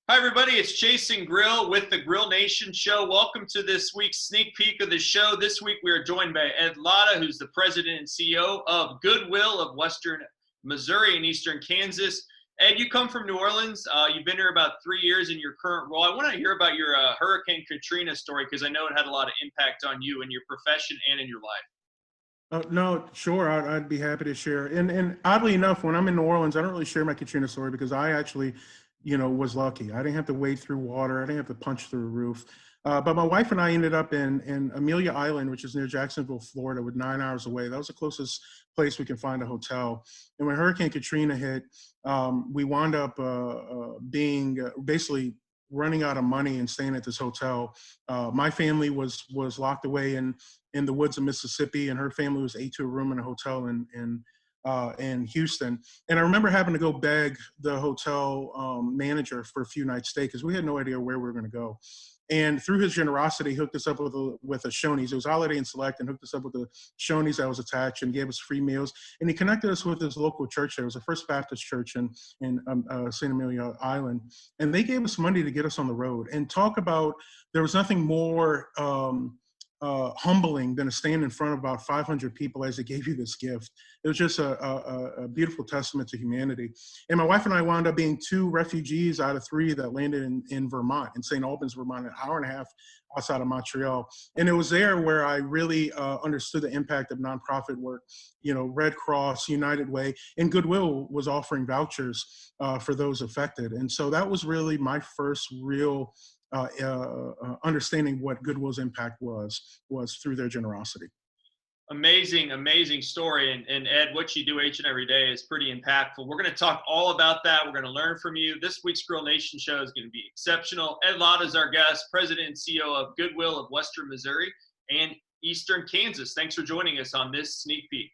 Hi, everybody. It's Jason Grill with the Grill Nation Show. Welcome to this week's sneak peek of the show. This week, we are joined by Ed Lada, who's the president and CEO of Goodwill of Western Missouri and Eastern Kansas. Ed, you come from New Orleans. You've been here about 3 years in your current role. I want to hear about your Hurricane Katrina story because I know it had a lot of impact on you in your profession and in your life. No, sure. I'd be happy to share. And oddly enough, when I'm in New Orleans, I don't really share my Katrina story because I actually, was lucky. I didn't have to wade through water. I didn't have to punch through a roof. But my wife and I ended up in Amelia Island, which is near Jacksonville, Florida, with 9 hours away. That was the closest place we can find a hotel. And when Hurricane Katrina hit, we wound up being basically running out of money and staying at this hotel. My family was locked away in the woods of Mississippi, and her family was ate to a room in a hotel in Houston. And I remember having to go beg the hotel manager for a few nights stay because we had no idea where we were going to go. And through his generosity, he hooked us up with a Shoney's. It was Holiday Inn Select, and hooked us up with a Shoney's that was attached and gave us free meals. And he connected us with his local church there. It was the First Baptist Church in St. Amelia Island. And they gave us money to get us on the road. And talk about, there was nothing more humbling than to stand in front of about 500 people as they gave you this gift. It was just a beautiful testament to humanity. And my wife and I wound up being 2 refugees out of 3 that landed in Vermont, in St. Albans, Vermont, an hour and a half outside of Montreal. And it was there where I really understood the impact of nonprofit work. Red Cross, United Way, and Goodwill was offering vouchers for those affected. And so that was really my first real understanding what Goodwill's impact was through their generosity. Amazing story. And Ed, what you do each and every day is pretty impactful. We're going to talk all about that. We're going to learn from you. This week's Grill Nation show is going to be exceptional. Ed Lada is our guest, president and CEO of Goodwill of Western Missouri and Eastern Kansas. Thanks for joining us on this sneak peek.